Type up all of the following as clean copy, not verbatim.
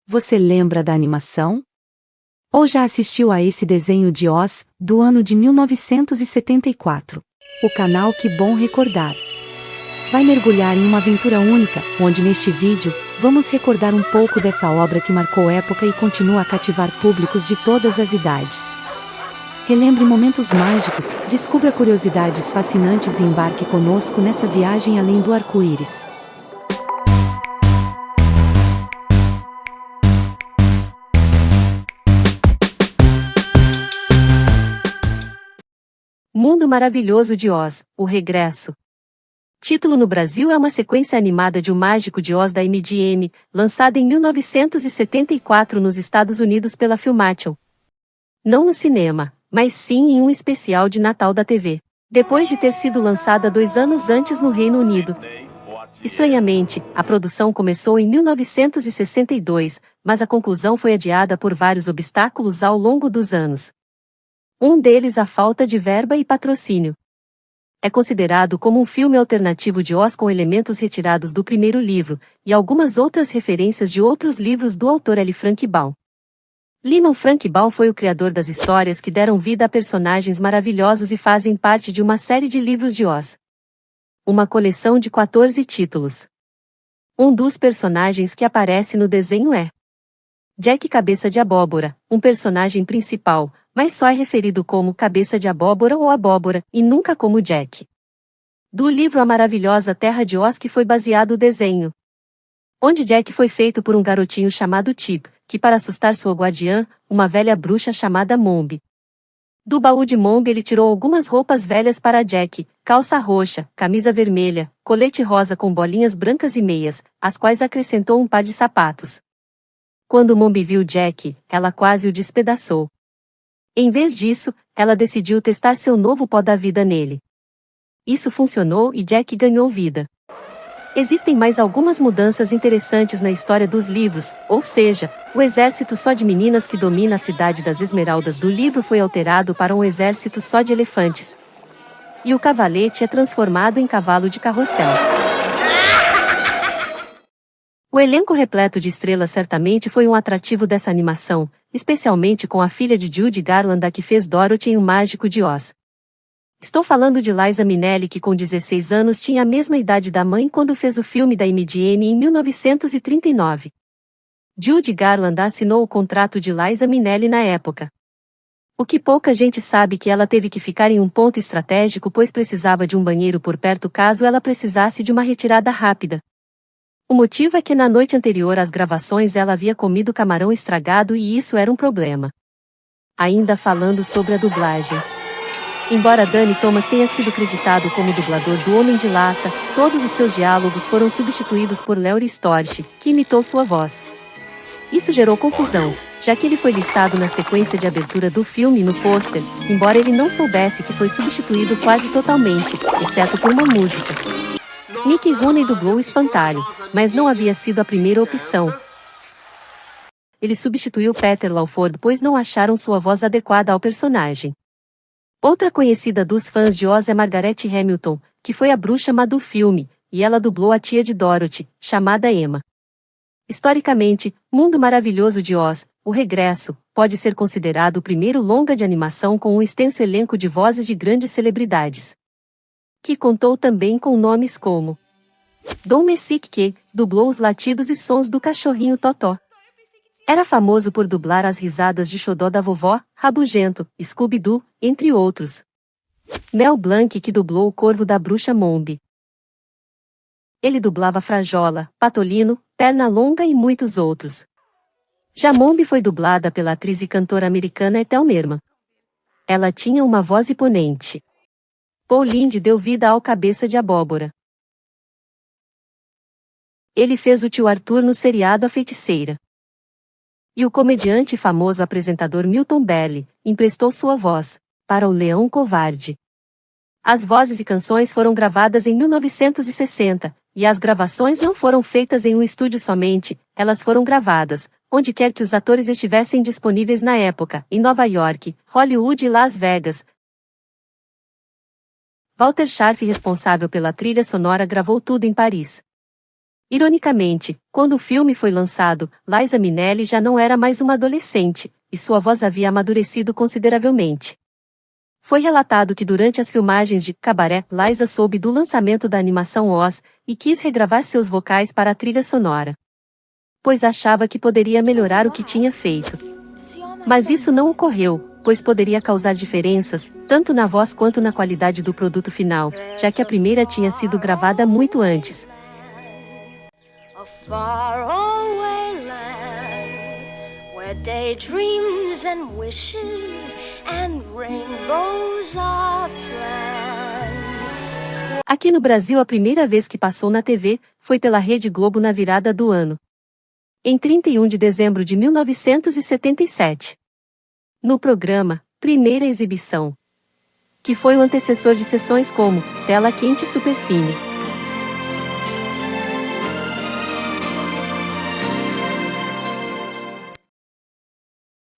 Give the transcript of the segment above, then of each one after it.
Você lembra da animação? Ou já assistiu a esse desenho de Oz, do ano de 1974? O canal Que Bom Recordar vai mergulhar em uma aventura única, onde neste vídeo, vamos recordar um pouco dessa obra que marcou época e continua a cativar públicos de todas as idades. Relembre momentos mágicos, descubra curiosidades fascinantes e embarque conosco nessa viagem além do arco-íris. Mundo Maravilhoso de Oz, O Regresso. Título no Brasil é uma sequência animada de O Mágico de Oz da MGM, lançada em 1974 nos Estados Unidos pela Filmation. Não no cinema, mas sim em um especial de Natal da TV. Depois de ter sido lançada 2 anos antes no Reino Unido. Estranhamente, a produção começou em 1962, mas a conclusão foi adiada por vários obstáculos ao longo dos anos. Um deles a falta de verba e patrocínio. É considerado como um filme alternativo de Oz com elementos retirados do primeiro livro, e algumas outras referências de outros livros do autor L. Frank Baum. Lyman Frank Baum foi o criador das histórias que deram vida a personagens maravilhosos e fazem parte de uma série de livros de Oz. Uma coleção de 14 títulos. Um dos personagens que aparece no desenho é Jack Cabeça de Abóbora, um personagem principal, mas só é referido como Cabeça de Abóbora ou Abóbora, e nunca como Jack. Do livro A Maravilhosa Terra de Oz que foi baseado o desenho. Onde Jack foi feito por um garotinho chamado Chip, que para assustar sua guardiã, uma velha bruxa chamada Mombi. Do baú de Mombi ele tirou algumas roupas velhas para Jack, calça roxa, camisa vermelha, colete rosa com bolinhas brancas e meias, às quais acrescentou um par de sapatos. Quando Mombi viu Jack, ela quase o despedaçou. Em vez disso, ela decidiu testar seu novo pó da vida nele. Isso funcionou e Jack ganhou vida. Existem mais algumas mudanças interessantes na história dos livros, ou seja, o exército só de meninas que domina a cidade das Esmeraldas do livro foi alterado para um exército só de elefantes. E o cavalete é transformado em cavalo de carrossel. O elenco repleto de estrelas certamente foi um atrativo dessa animação, especialmente com a filha de Judy Garland a que fez Dorothy em O Mágico de Oz. Estou falando de Liza Minnelli que com 16 anos tinha a mesma idade da mãe quando fez o filme da MGM em 1939. Judy Garland assinou o contrato de Liza Minnelli na época. O que pouca gente sabe que ela teve que ficar em um ponto estratégico pois precisava de um banheiro por perto caso ela precisasse de uma retirada rápida. O motivo é que na noite anterior às gravações ela havia comido camarão estragado e isso era um problema. Ainda falando sobre a dublagem. Embora Danny Thomas tenha sido creditado como dublador do Homem de Lata, todos os seus diálogos foram substituídos por Laurie Storch, que imitou sua voz. Isso gerou confusão, já que ele foi listado na sequência de abertura do filme no pôster, embora ele não soubesse que foi substituído quase totalmente, exceto por uma música. Mickey Rooney dublou o Espantalho, mas não havia sido a primeira opção. Ele substituiu Peter Lawford pois não acharam sua voz adequada ao personagem. Outra conhecida dos fãs de Oz é Margaret Hamilton, que foi a bruxa má do filme, e ela dublou a tia de Dorothy, chamada Emma. Historicamente, Mundo Maravilhoso de Oz, O Regresso, pode ser considerado o primeiro longa de animação com um extenso elenco de vozes de grandes celebridades. Que contou também com nomes como Don Messick que dublou os latidos e sons do cachorrinho Totó. Era famoso por dublar as risadas de xodó da vovó, Rabugento, Scooby-Doo, entre outros. Mel Blanc que dublou o corvo da bruxa Mombi. Ele dublava Frajola, Patolino, Pernalonga e muitos outros. Já Mombi foi dublada pela atriz e cantora americana Ethel Merman. Ela tinha uma voz imponente. Paul Lynde deu vida ao Cabeça de Abóbora. Ele fez o tio Arthur no seriado A Feiticeira. E o comediante e famoso apresentador Milton Berle emprestou sua voz para o Leão Covarde. As vozes e canções foram gravadas em 1960, e as gravações não foram feitas em um estúdio somente, elas foram gravadas, onde quer que os atores estivessem disponíveis na época, em Nova York, Hollywood e Las Vegas. Walter Scharf, responsável pela trilha sonora, gravou tudo em Paris. Ironicamente, quando o filme foi lançado, Liza Minnelli já não era mais uma adolescente, e sua voz havia amadurecido consideravelmente. Foi relatado que durante as filmagens de Cabaré, Liza soube do lançamento da animação Oz, e quis regravar seus vocais para a trilha sonora, pois achava que poderia melhorar o que tinha feito. Mas isso não ocorreu, pois poderia causar diferenças, tanto na voz quanto na qualidade do produto final, já que a primeira tinha sido gravada muito antes. A faraway land where daydreams and wishes and rainbows are planned. Aqui no Brasil, a primeira vez que passou na TV foi pela Rede Globo na virada do ano, em 31 de dezembro de 1977. No programa Primeira Exibição, que foi o antecessor de sessões como Tela Quente e Supercine.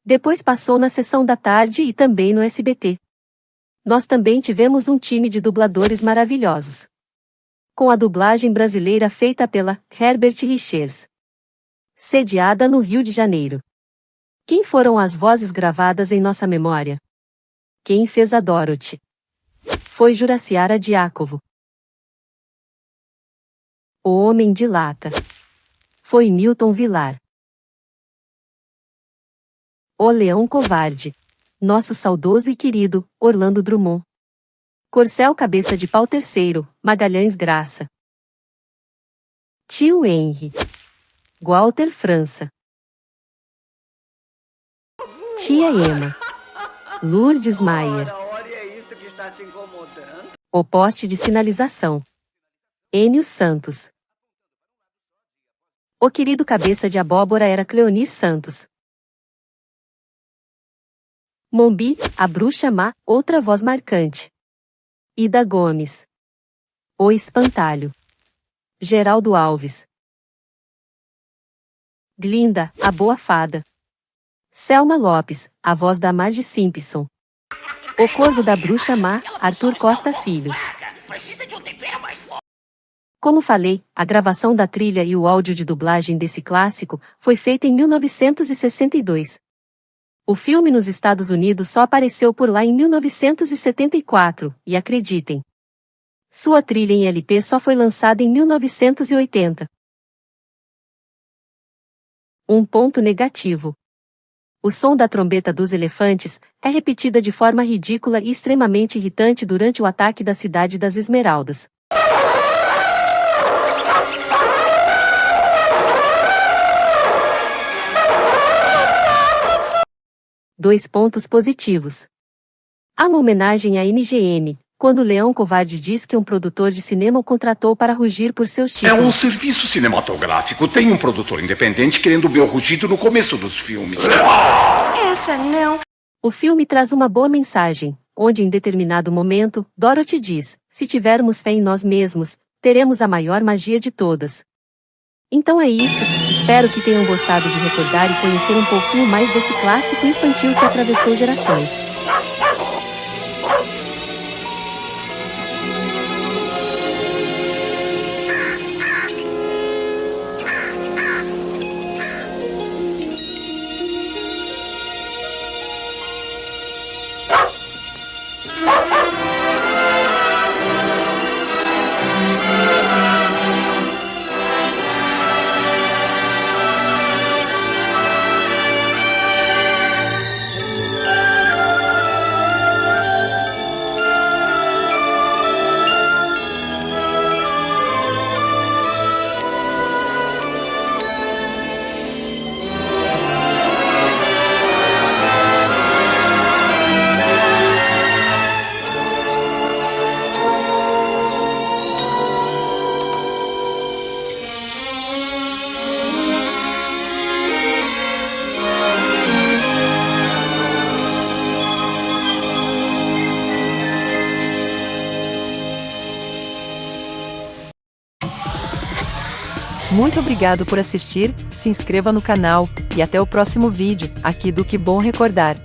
Depois passou na Sessão da Tarde e também no SBT. Nós também tivemos um time de dubladores maravilhosos, com a dublagem brasileira feita pela Herbert Richards, sediada no Rio de Janeiro. Quem foram as vozes gravadas em nossa memória? Quem fez a Dorothy? Foi Juraciara Diácovo. O Homem de Lata foi Milton Vilar. O Leão Covarde, nosso saudoso e querido Orlando Drummond. Corcel Cabeça de Pau III, Magalhães Graça. Tio Henry, Walter França. Tia Ema, Lourdes Maier. O poste de sinalização, Enio Santos. O querido Cabeça de Abóbora era Cleonir Santos. Mombi, a bruxa má, outra voz marcante. Ida Gomes. O Espantalho, Geraldo Alves. Glinda, a boa fada. Selma Lopes, a voz da Marge Simpson. O Corvo da Bruxa Má, Arthur Costa Filho. Como falei, a gravação da trilha e o áudio de dublagem desse clássico foi feita em 1962. O filme nos Estados Unidos só apareceu por lá em 1974, e acreditem, sua trilha em LP só foi lançada em 1980. Um ponto negativo. O som da trombeta dos elefantes é repetida de forma ridícula e extremamente irritante durante o ataque da Cidade das Esmeraldas. Dois pontos positivos. Há uma homenagem à MGM, quando Leão Covarde diz que um produtor de cinema o contratou para rugir por seus títulos. É um serviço cinematográfico. Tem um produtor independente querendo o meu rugido no começo dos filmes. Essa não. O filme traz uma boa mensagem, onde em determinado momento, Dorothy diz, se tivermos fé em nós mesmos, teremos a maior magia de todas. Então é isso, espero que tenham gostado de recordar e conhecer um pouquinho mais desse clássico infantil que atravessou gerações. Muito obrigado por assistir, se inscreva no canal, e até o próximo vídeo, aqui do Que Bom Recordar.